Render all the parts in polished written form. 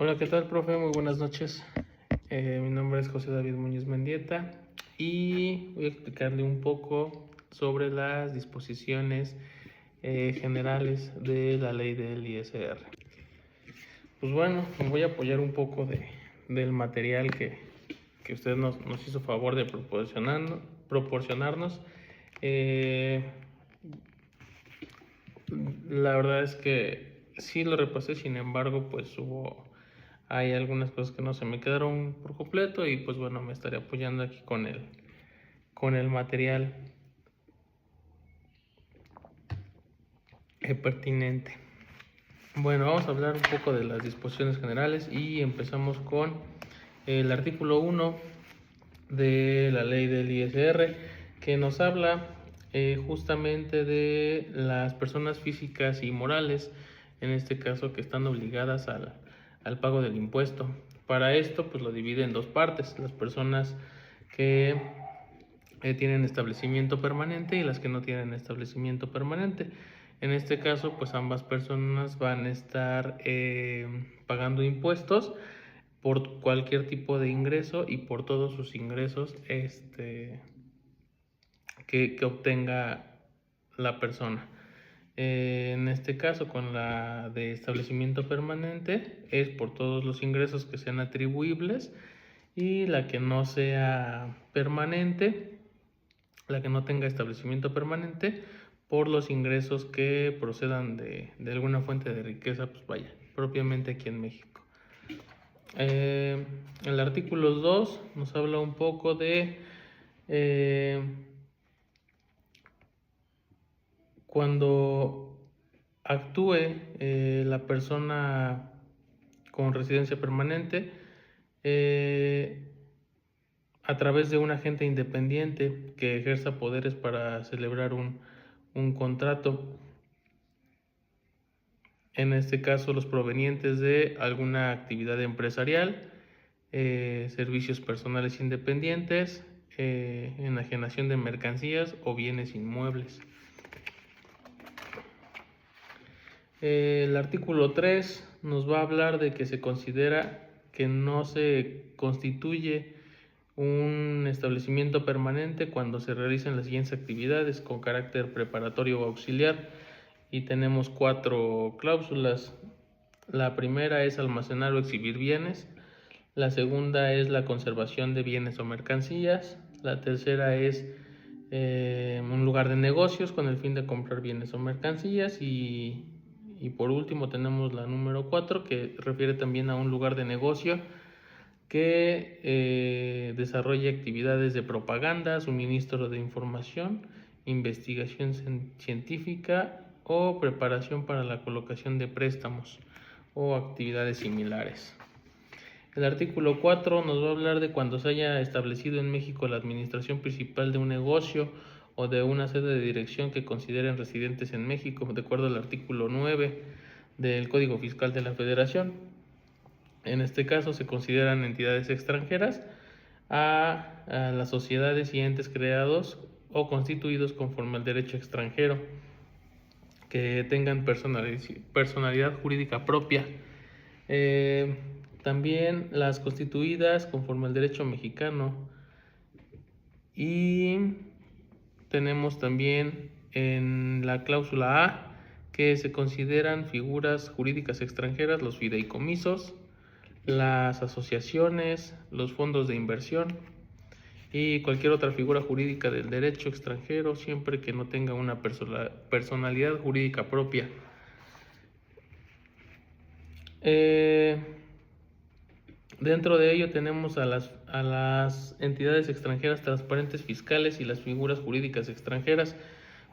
Hola, ¿qué tal, profe? Muy buenas noches. Mi nombre es José David Muñoz Mendieta y voy a explicarle un poco sobre las disposiciones generales de la ley del ISR. Pues bueno, me voy a apoyar un poco del material que usted nos hizo favor de proporcionarnos. La verdad es que sí lo repasé, sin embargo, pues hay algunas cosas que no se me quedaron por completo y pues bueno, me estaré apoyando aquí con el material pertinente. Bueno, vamos a hablar un poco de las disposiciones generales y empezamos con el artículo 1 de la ley del ISR, que nos habla justamente de las personas físicas y morales, en este caso que están obligadas al pago del impuesto. Para esto pues lo divide en dos partes: las personas que tienen establecimiento permanente y las que no tienen establecimiento permanente. En este caso pues ambas personas van a estar pagando impuestos por cualquier tipo de ingreso y por todos sus ingresos que obtenga la persona. En este caso, con la de establecimiento permanente, es por todos los ingresos que sean atribuibles, y la que no sea permanente, la que no tenga establecimiento permanente, por los ingresos que procedan de alguna fuente de riqueza, pues vaya, propiamente aquí en México. El artículo 2 nos habla un poco de cuando actúe la persona con residencia permanente a través de un agente independiente que ejerza poderes para celebrar un contrato. En este caso, los provenientes de alguna actividad empresarial, servicios personales independientes, enajenación de mercancías o bienes inmuebles. El artículo 3 nos va a hablar de que se considera que no se constituye un establecimiento permanente cuando se realizan las siguientes actividades con carácter preparatorio o auxiliar, y tenemos 4 cláusulas. La primera es almacenar o exhibir bienes. La segunda es la conservación de bienes o mercancías. La tercera es un lugar de negocios con el fin de comprar bienes o mercancías. Y por último tenemos la número 4, que refiere también a un lugar de negocio que desarrolle actividades de propaganda, suministro de información, investigación científica o preparación para la colocación de préstamos o actividades similares. El artículo 4 nos va a hablar de cuando se haya establecido en México la administración principal de un negocio o de una sede de dirección que consideren residentes en México, de acuerdo al artículo 9 del Código Fiscal de la Federación. En este caso se consideran entidades extranjeras a las sociedades y entes creados o constituidos conforme al derecho extranjero, que tengan personalidad jurídica propia. También las constituidas conforme al derecho mexicano. Y tenemos también en la cláusula A que se consideran figuras jurídicas extranjeras los fideicomisos, las asociaciones, los fondos de inversión y cualquier otra figura jurídica del derecho extranjero, siempre que no tenga una personalidad jurídica propia. Dentro de ello tenemos a las entidades extranjeras transparentes fiscales y las figuras jurídicas extranjeras.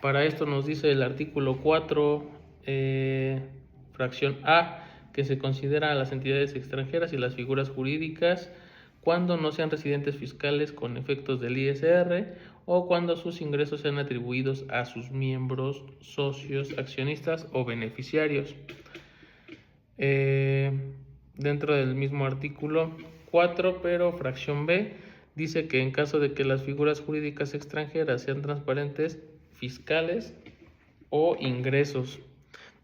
Para esto nos dice el artículo 4, fracción A, que se considera a las entidades extranjeras y las figuras jurídicas cuando no sean residentes fiscales con efectos del ISR o cuando sus ingresos sean atribuidos a sus miembros, socios, accionistas o beneficiarios. Dentro del mismo artículo 4, pero fracción B, dice que en caso de que las figuras jurídicas extranjeras sean transparentes, fiscales o ingresos,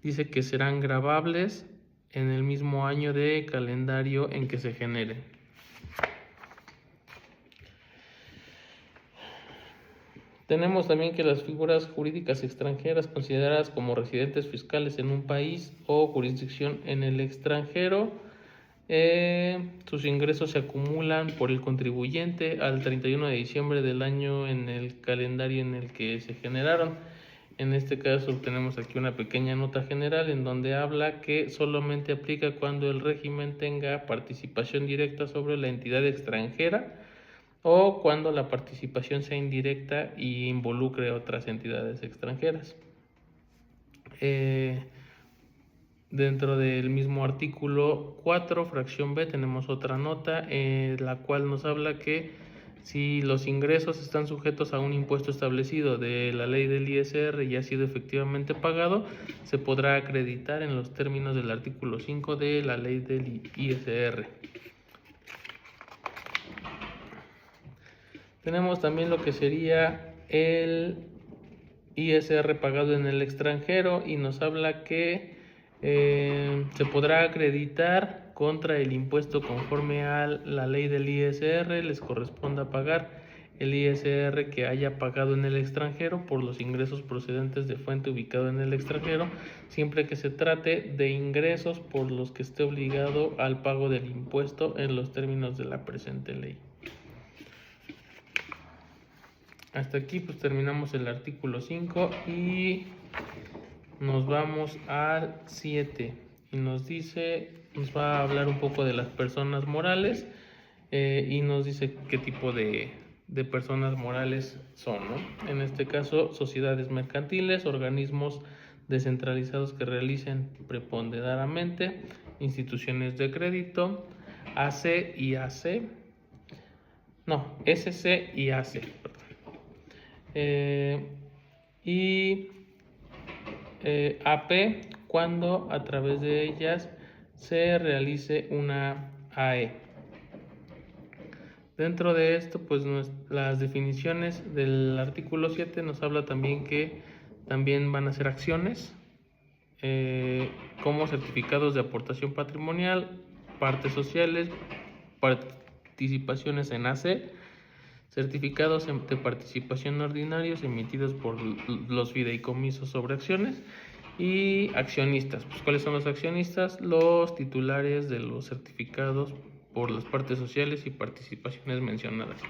dice que serán gravables en el mismo año de calendario en que se generen. Tenemos también que las figuras jurídicas extranjeras consideradas como residentes fiscales en un país o jurisdicción en el extranjero, sus ingresos se acumulan por el contribuyente al 31 de diciembre del año en el calendario en el que se generaron. En este caso tenemos aquí una pequeña nota general en donde habla que solamente aplica cuando el régimen tenga participación directa sobre la entidad extranjera o cuando la participación sea indirecta y involucre a otras entidades extranjeras. Dentro del mismo artículo 4, fracción B, tenemos otra nota, la cual nos habla que si los ingresos están sujetos a un impuesto establecido de la ley del ISR y ha sido efectivamente pagado, se podrá acreditar en los términos del artículo 5 de la ley del ISR. Tenemos también lo que sería el ISR pagado en el extranjero y nos habla que se podrá acreditar contra el impuesto conforme a la ley del ISR, les corresponda pagar el ISR que haya pagado en el extranjero por los ingresos procedentes de fuente ubicado en el extranjero, siempre que se trate de ingresos por los que esté obligado al pago del impuesto en los términos de la presente ley. Hasta aquí pues terminamos el artículo 5 y nos vamos al 7 y nos va a hablar un poco de las personas morales y nos dice qué tipo de personas morales son, ¿no? En este caso, sociedades mercantiles, organismos descentralizados que realicen preponderantemente, instituciones de crédito, SC y AC, y AP cuando a través de ellas se realice una AE. Dentro de esto, pues las definiciones del artículo 7 nos habla también que también van a ser acciones como certificados de aportación patrimonial, partes sociales, participaciones en AC, certificados de participación ordinarios emitidos por los fideicomisos sobre acciones y accionistas. Pues, ¿cuáles son los accionistas? Los titulares de los certificados por las partes sociales y participaciones mencionadas.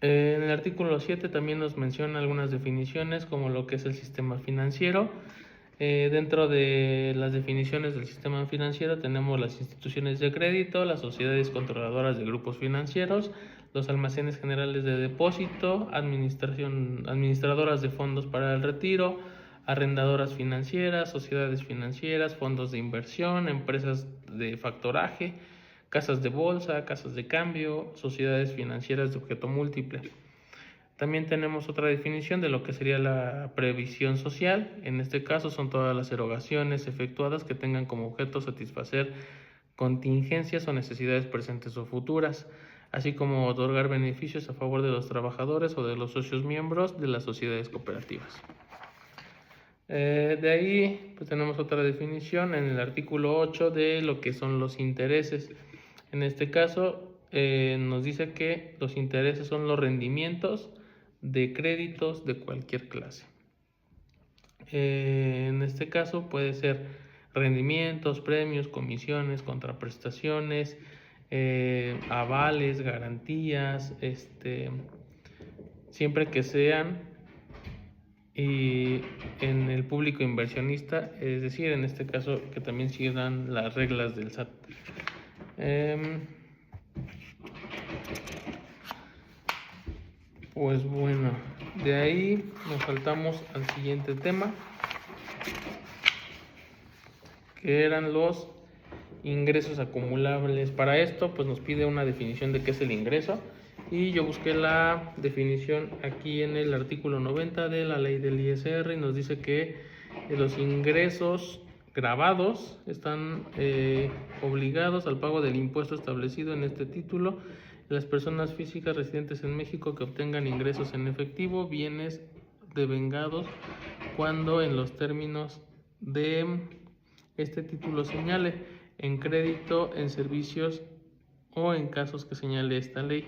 En el artículo 7 también nos menciona algunas definiciones como lo que es el sistema financiero. Dentro de las definiciones del sistema financiero tenemos las instituciones de crédito, las sociedades controladoras de grupos financieros, los almacenes generales de depósito, administradoras de fondos para el retiro, arrendadoras financieras, sociedades financieras, fondos de inversión, empresas de factoraje, casas de bolsa, casas de cambio, sociedades financieras de objeto múltiple. También tenemos otra definición de lo que sería la previsión social. En este caso son todas las erogaciones efectuadas que tengan como objeto satisfacer contingencias o necesidades presentes o futuras, así como otorgar beneficios a favor de los trabajadores o de los socios miembros de las sociedades cooperativas. De ahí pues tenemos otra definición en el artículo 8 de lo que son los intereses. En este caso nos dice que los intereses son los rendimientos de créditos de cualquier clase. En este caso puede ser rendimientos, premios, comisiones, contraprestaciones, avales, garantías, siempre que sean en el público inversionista, es decir, en este caso que también sigan las reglas del SAT. Pues bueno, de ahí nos saltamos al siguiente tema, que eran los ingresos acumulables. Para esto pues nos pide una definición de qué es el ingreso y yo busqué la definición aquí en el artículo 90 de la ley del ISR y nos dice que los ingresos grabados están obligados al pago del impuesto establecido en este título. Las personas físicas residentes en México que obtengan ingresos en efectivo, bienes devengados, cuando en los términos de este título señale en crédito, en servicios o en casos que señale esta ley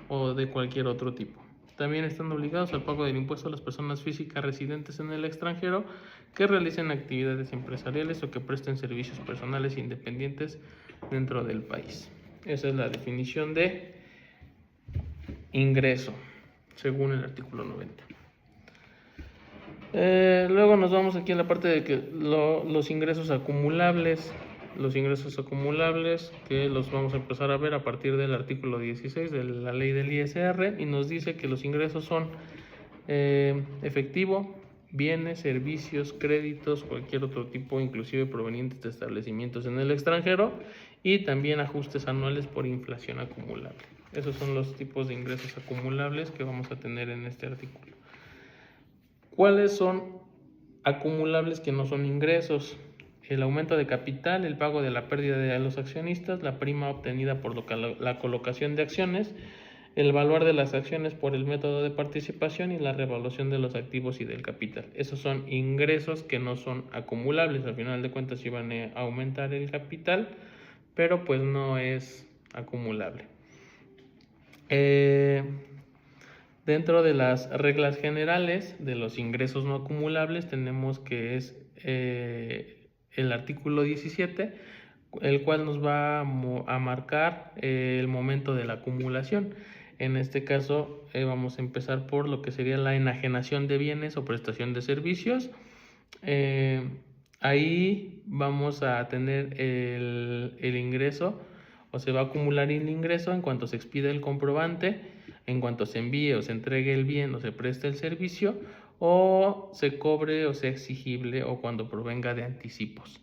o de cualquier otro tipo. También están obligados al pago del impuesto a las personas físicas residentes en el extranjero que realicen actividades empresariales o que presten servicios personales independientes dentro del país. Esa es la definición de ingreso, según el artículo 90. Luego nos vamos aquí a la parte de que los ingresos acumulables. Los ingresos acumulables que los vamos a empezar a ver a partir del artículo 16 de la ley del ISR, y nos dice que los ingresos son efectivo, bienes, servicios, créditos, cualquier otro tipo, inclusive provenientes de establecimientos en el extranjero, y también ajustes anuales por inflación acumulable. Esos son los tipos de ingresos acumulables que vamos a tener en este artículo. ¿Cuáles son acumulables que no son ingresos? El aumento de capital, el pago de la pérdida de los accionistas, la prima obtenida por la colocación de acciones, el valor de las acciones por el método de participación y la revaluación de los activos y del capital. Esos son ingresos que no son acumulables. Al final de cuentas iban a aumentar el capital, pero pues no es acumulable. Dentro de las reglas generales de los ingresos no acumulables tenemos que es el artículo 17, el cual nos va a marcar el momento de la acumulación. En este caso vamos a empezar por lo que sería la enajenación de bienes o prestación de servicios. Ahí vamos a tener el ingreso, o se va a acumular el ingreso en cuanto se expida el comprobante, en cuanto se envíe o se entregue el bien o se preste el servicio, o se cobre o sea exigible, o cuando provenga de anticipos.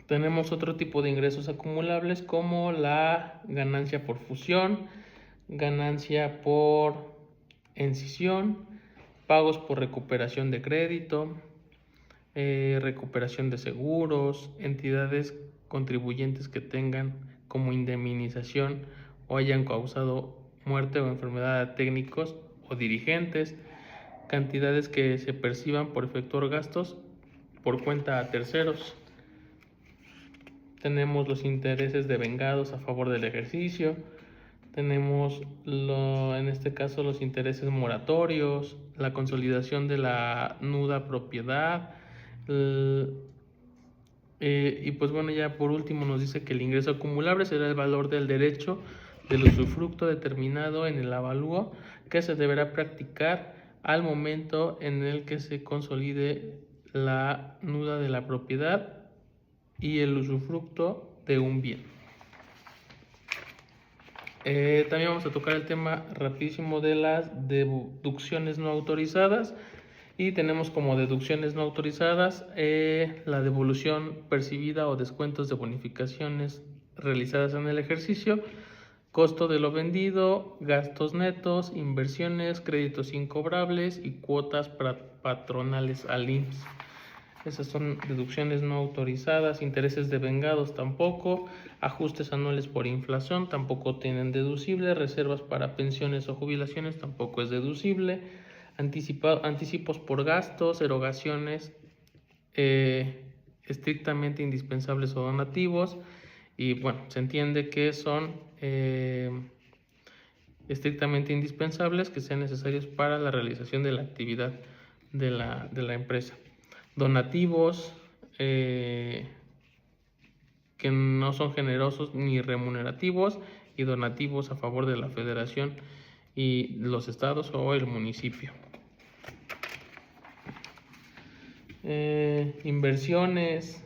Tenemos otro tipo de ingresos acumulables como la ganancia por fusión, ganancia por escisión, pagos por recuperación de crédito, recuperación de seguros, entidades contribuyentes que tengan como indemnización o hayan causado muerte o enfermedad a técnicos o dirigentes, cantidades que se perciban por efectuar gastos por cuenta a terceros. Tenemos los intereses devengados a favor del ejercicio, tenemos en este caso los intereses moratorios, la consolidación de la nuda propiedad, y pues bueno, ya por último nos dice que el ingreso acumulable será el valor del derecho del usufructo determinado en el avalúo que se deberá practicar al momento en el que se consolide la nuda de la propiedad y el usufructo de un bien. También vamos a tocar el tema rapidísimo de las deducciones no autorizadas, y tenemos como deducciones no autorizadas la devolución percibida o descuentos de bonificaciones realizadas en el ejercicio, costo de lo vendido, gastos netos, inversiones, créditos incobrables y cuotas patronales al IMSS. Esas son deducciones no autorizadas. Intereses devengados tampoco, ajustes anuales por inflación tampoco tienen deducible, reservas para pensiones o jubilaciones tampoco es deducible, anticipos por gastos, erogaciones estrictamente indispensables o donativos, y bueno, se entiende que son estrictamente indispensables, que sean necesarios para la realización de la actividad de la empresa. Donativos que no son generosos ni remunerativos, y donativos a favor de la federación y los estados o el municipio. Inversiones,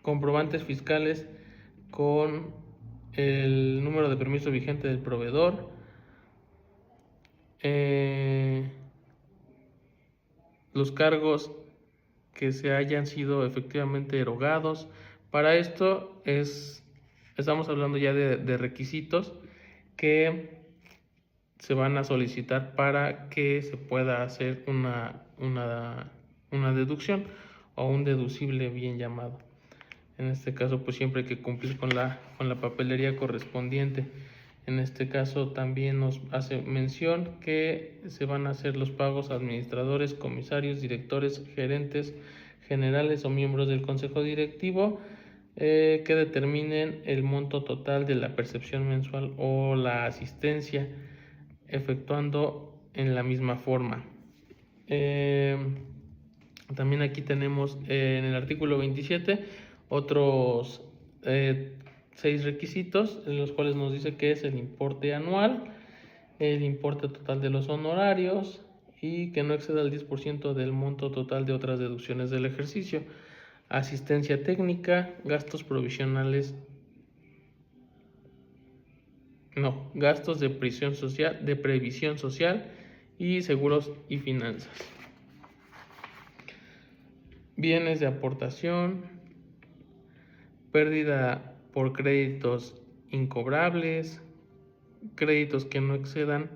comprobantes fiscales con el número de permiso vigente del proveedor, los cargos que se hayan sido efectivamente erogados. Para esto estamos hablando ya de requisitos que se van a solicitar para que se pueda hacer una deducción. o un deducible bien llamado. En este caso, pues siempre hay que cumplir con la papelería correspondiente. En este caso también nos hace mención que se van a hacer los pagos a administradores, comisarios, directores, gerentes generales o miembros del consejo directivo que determinen el monto total de la percepción mensual o la asistencia, efectuando en la misma forma. También aquí tenemos en el artículo 27 otros 6 requisitos, en los cuales nos dice que es el importe anual, el importe total de los honorarios y que no exceda el 10% del monto total de otras deducciones del ejercicio, asistencia técnica, gastos provisionales, gastos de previsión social y seguros y finanzas. Bienes de aportación, pérdida por créditos incobrables, créditos que no excedan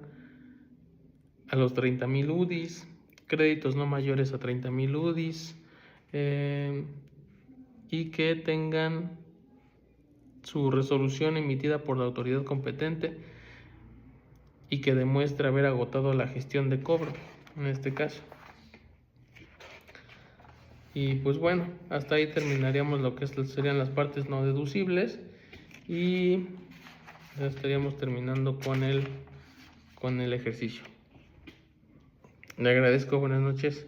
a los 30,000 UDIs, créditos no mayores a 30,000 UDIs y que tengan su resolución emitida por la autoridad competente y que demuestre haber agotado la gestión de cobro, en este caso. Y pues bueno, hasta ahí terminaríamos lo que serían las partes no deducibles y ya estaríamos terminando con el ejercicio. Le agradezco, buenas noches.